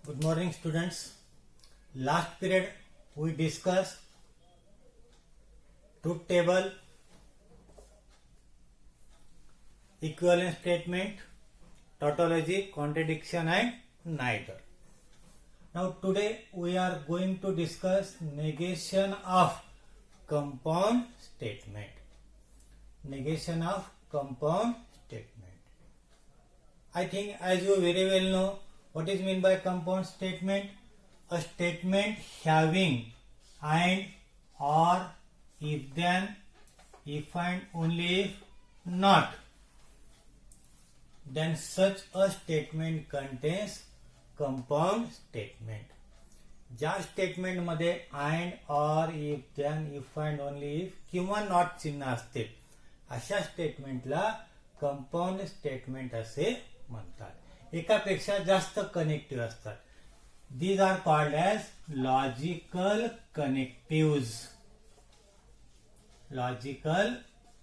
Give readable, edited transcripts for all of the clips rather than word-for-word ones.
Good morning, students. Last period we discussed truth table, equivalence statement, tautology, contradiction and neither. Now today we are going to discuss negation of compound statement. Negation of compound statement. I think as you very well know, what is meant by compound statement? A statement having and, or, if then, if and only if not, then such a statement contains compound statement. ज्या statement मध्ये and or if then if and only if किंवा not चिन्ह असते अशा स्टेटमेंटला compound statement असे म्हणतात. एकापेक्षा जास्त कनेक्टिव्ह असतात. These are called as logical connectives. Logical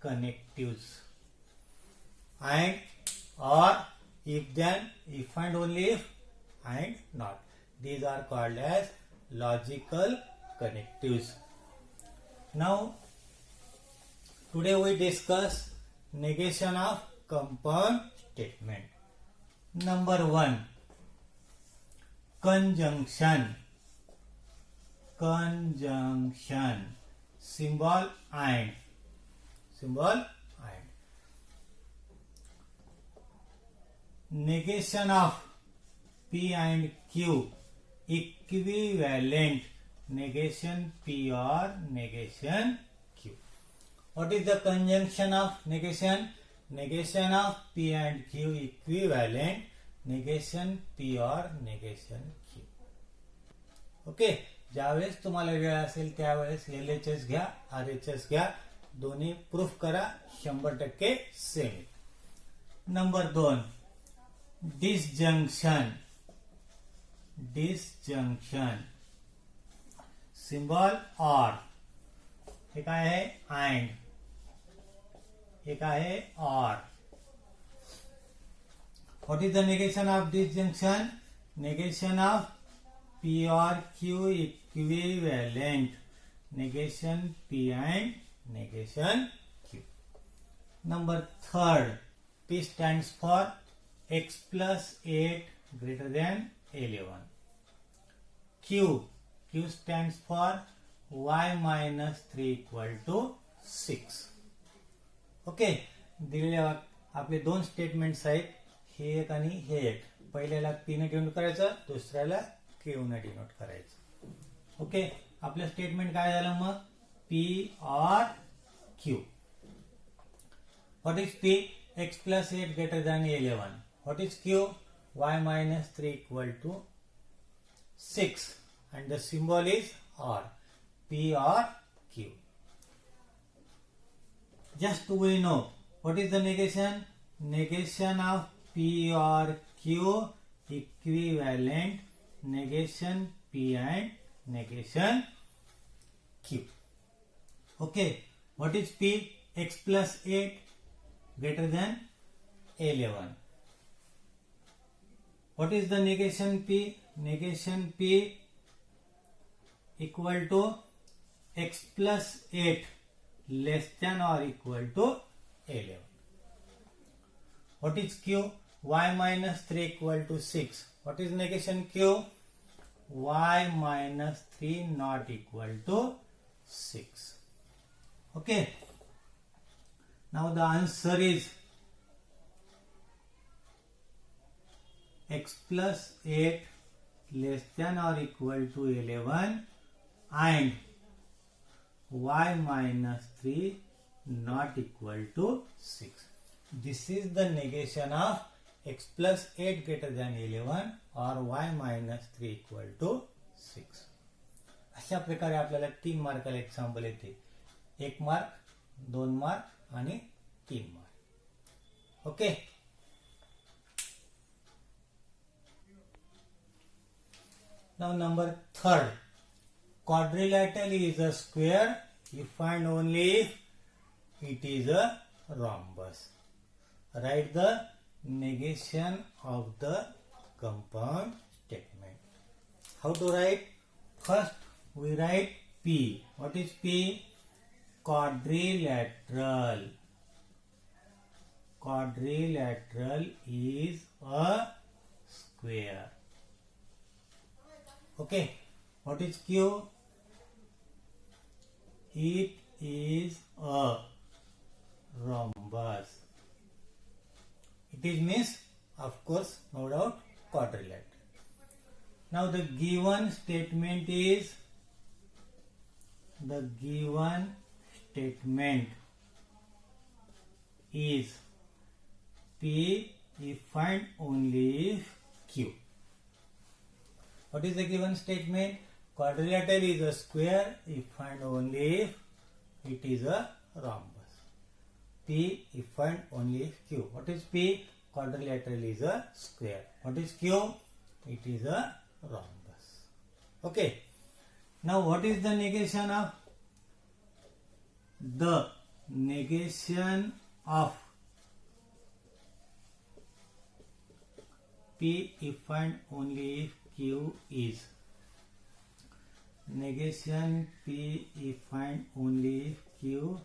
connectives. And or if then if and only if and not. These are called as logical connectives. Now, today we discuss negation of compound statement. Number 1, conjunction. Conjunction. Symbol and. Symbol and. Negation of P and Q equivalent. Negation P or negation Q. What is the conjunction of negation? Negation of P and Q equivalent. Negation P or negation Q. Okay. ज्यावेळेस तुम्हाला वेळ असेल त्यावेळेस LHS घ्या, RHS घ्या, दोन्ही proof करा. 100% same. Number 2, disjunction. Disjunction. Symbol और. हे काय आहे अँड, हे काय आहे और. What is the negation of disjunction? Negation of P और Q equivalent. Negation P and negation Q. Number 3, P stands for x plus 8 greater than 11. Q stands for y minus 3 equal to 6. Okay. दिलेल्या आपले दोन statements आहेत, हे एक आणि हे एक. पहिल्याला P ने denote करायचं, दुसऱ्याला Q ने डिनोट करायचं. ओके. आपलं स्टेटमेंट काय झालं मग? P और Q. What is P? x plus 8 greater than 11. What is Q? Y minus 3 equal to 6 and the symbol is or. P or Q. Just we know what is the negation? Negation of P or Q equivalent. Negation P and negation Q. Okay. What is P? X plus 8 greater than 11. What is the negation P? Negation P equal to x plus 8 less than or equal to 11. What is Q? Y minus 3 equal to 6. What is negation Q? Y minus 3 not equal to 6. Okay. Now the answer is x plus 8 less than or equal to 11 and y minus 3 not equal to 6. This is the negation of x plus 8 greater than 11 or y minus 3 equal to 6. अशा प्रकारे आपल्याला 3 मार्काला example येते. 1 mark, 2 mark आणि 3 mark. Okay. Now number 3, quadrilateral is a square if and only if it is a rhombus. Write the negation of the compound statement. How to write? First we write P. What is P? Quadrilateral. Quadrilateral is a square. Okay. What is Q? It is a rhombus. It is means, of course, no doubt, quadrilateral. Now the given statement is P if and only if Q. What is the given statement? Quadrilateral is a square if and only if it is a rhombus. P if and only if Q. What is P? Quadrilateral is a square. What is Q? It is a rhombus. Okay. Now what is the negation of? The negation of P if and only if Q is negation P if and only if Q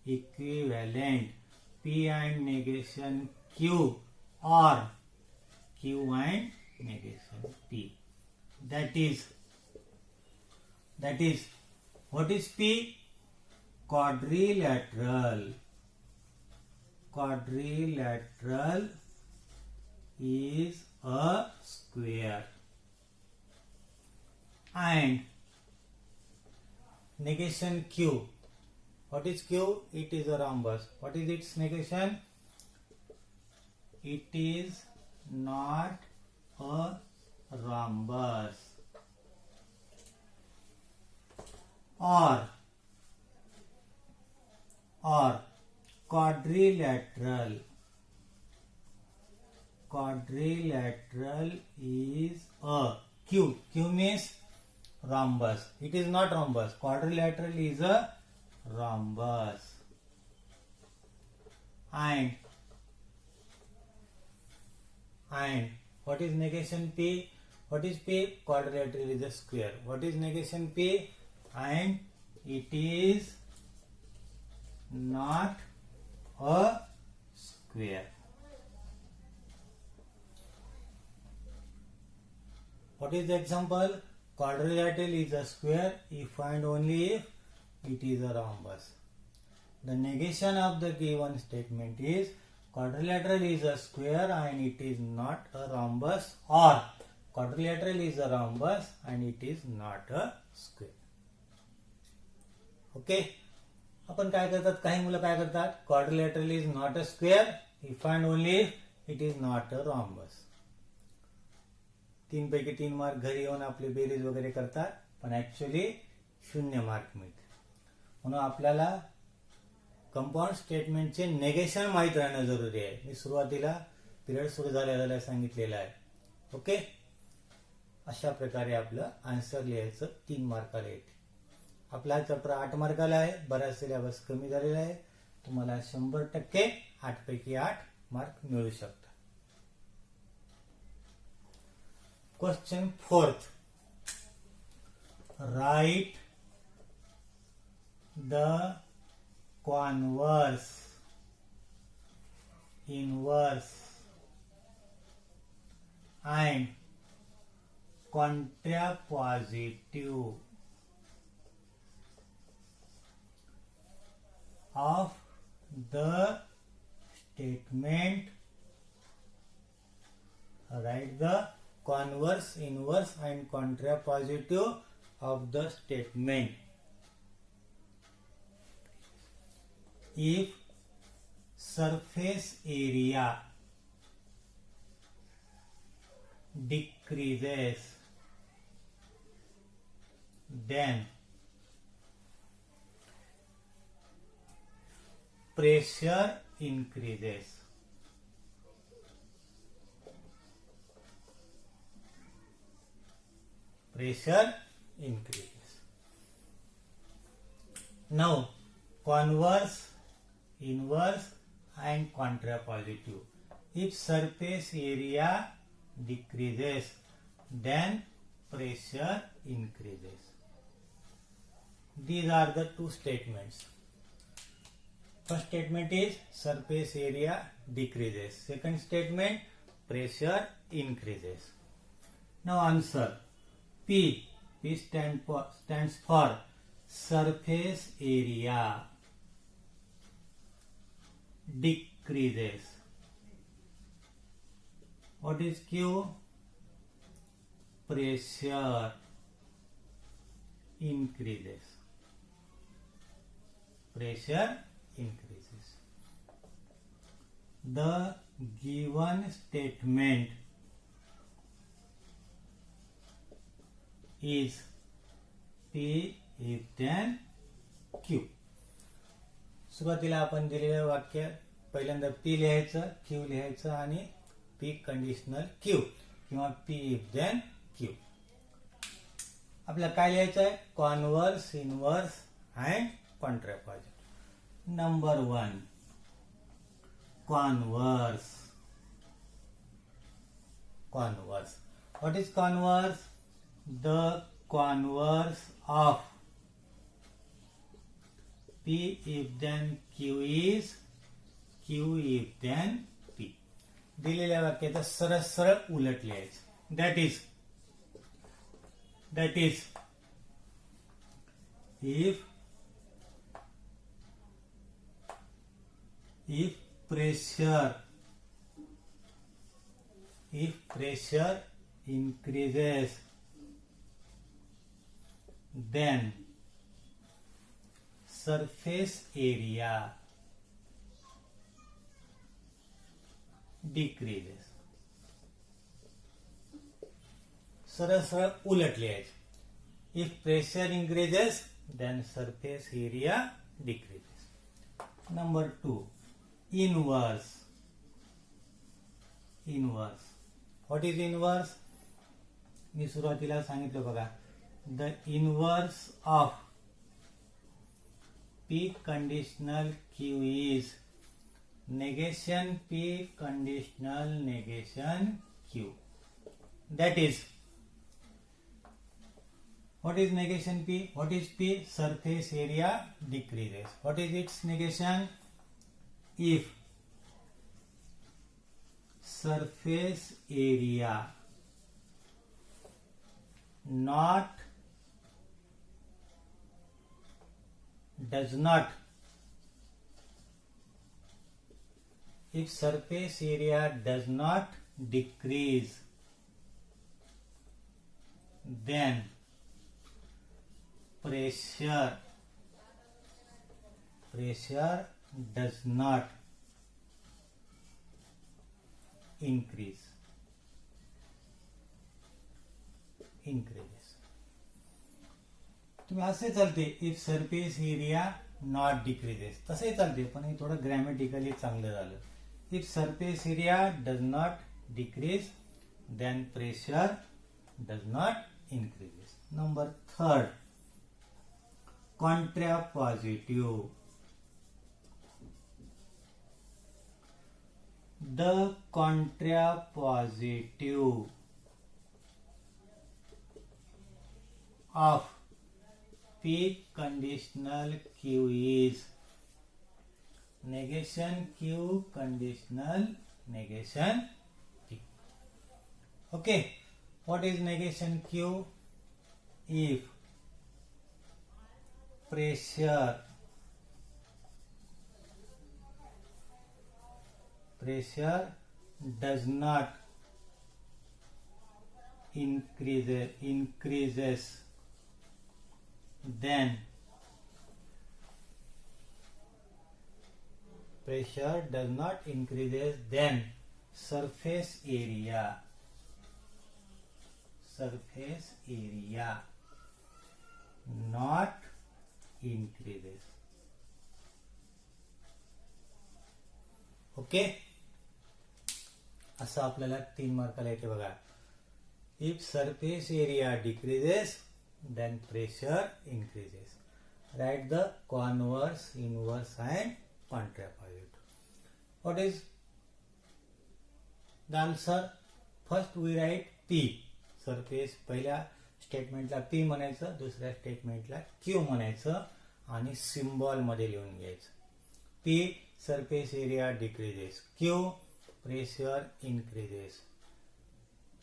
equivalent P and negation Q or Q and negation P. That is what is P? Quadrilateral. Quadrilateral is a square. And negation Q. What is Q? It is a rhombus. What is its negation? It is not a rhombus. Or quadrilateral. Quadrilateral is a Q. Q means rhombus. It is not rhombus. Quadrilateral is a rhombus. And what is negation P? What is P? Quadrilateral is a square. What is negation P? And it is not a square. What is the example? Quadrilateral is a square if and only if it is a rhombus. The negation of the given statement is quadrilateral is a square and it is not a rhombus, or quadrilateral is a rhombus and it is not a square. Okay. आपण काय करतात, काही मुलं काय करतात, quadrilateral is not a square if and only it is not a rhombus. 3 पैकी 3 mark घरी येऊन आपली बेरीज वगैरे करतात, पण ऍक्च्युअली 0 मार्क मिळते. म्हणून आपल्याला कंपाऊंड स्टेटमेंटचे नेगेशन माहित राहणं जरुरी आहे. मी सुरुवातीला पिरियड सुरू झालेला सांगितलेलं आहे. ओके. अशा प्रकारे आपलं आन्सर लिहायचं 3 मार्काला येते. आपला चॅप्टर 8 मार्काला आहे. बराच सिलेबस कमी झालेला आहे. तुम्हाला 100% 8 पैकी 8 मार्क मिळू शकतात. Question 4th. Right the converse, inverse and contrapositive of the statement. Write the converse, inverse and contrapositive of the statement. If surface area decreases, then pressure increases. Pressure increases. Now, converse, inverse and contrapositive. If surface area decreases, then pressure increases. These are the two statements. First statement is surface area decreases. Second statement, pressure increases. Now answer. P stands for surface area decreases. What is Q? Pressure increases. Pressure increases. The given statement is P is then Q. सुरुवातीला आपण दिलेलं वाक्य पहिल्यांदा P लिहायचं, Q लिहायचं आणि P conditional Q किंवा P if then Q. आपल्याला काय लिहायचं आहे? Converse, inverse and contrapositive. Number 1, converse. Converse. What is converse? The converse of P if then Q is Q if then P. दिलेल्या वाक्याचा सरळ सरळ उलट लिहायचं. That is if pressure increases, then surface area decreases. सरळ सरळ उलट लिहायचं. If pressure increases, then surface area decreases. Number 2, inverse. What is inverse? मी सुरुवातीला सांगितलं बघा. The inverse of P conditional Q is negation P conditional negation Q. That is, what is negation P? What is P? Surface area decreases. What is its negation? If surface area does not decrease, then pressure does not increases. तुम्ही असे चालते if surface area not decreases, तसे चालते, पण हे थोडं grammatically चांगलं झालं. If surface area does not decrease, then pressure does not increases. Number 3, contrapositive. The contrapositive of P conditional Q is negation Q conditional negation P. Okay, what is negation Q? If pressure does not increases, then surface area not increases. Okay, असं आपल्याला 3 मार्काला येते बघा. If surface area decreases, then pressure increases. Write the converse, inverse and contrapositive. What is the answer? First we write P. Surface पहिल्या स्टेटमेंटला P म्हणायचं, दुसऱ्या स्टेटमेंटला Q म्हणायचं आणि सिम्बॉल मध्ये लिहून घ्यायचं. P surface area decreases, Q pressure increases.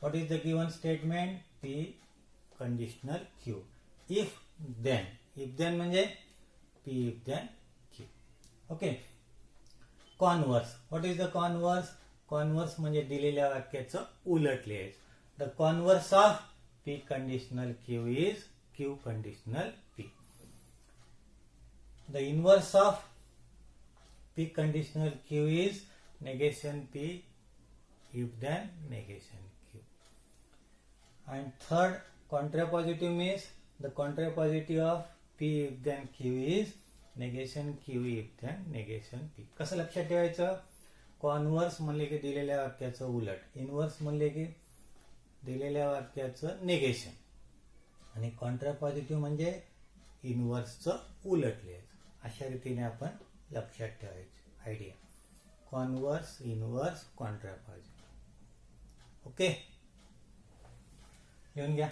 What is the given statement? P conditional Q. If then म्हणजे P if then Q. Okay. Converse. What is the converse? Converse म्हणजे दिलेल्या वाक्याचं उलट लिहायचं. The converse of P conditional Q is Q conditional P. The inverse of P conditional Q is negation P if then negation Q. And third, contrapositive means the contrapositive of P if then Q is negation Q if then negation P. कसं लक्षात ठेवायचं? Converse म्हणले की दिलेल्या वाक्याचं उलट, inverse म्हणले की दिलेल्या वाक्याचं नेगेशन आणि कॉन्ट्रापॉझिटिव्ह म्हणजे इनव्हर्सचं उलट लिहायचं. अशा रीतीने आपण लक्षात ठेवायचं idea. Converse, inverse, contrapositive. Okay, लिहून घ्या.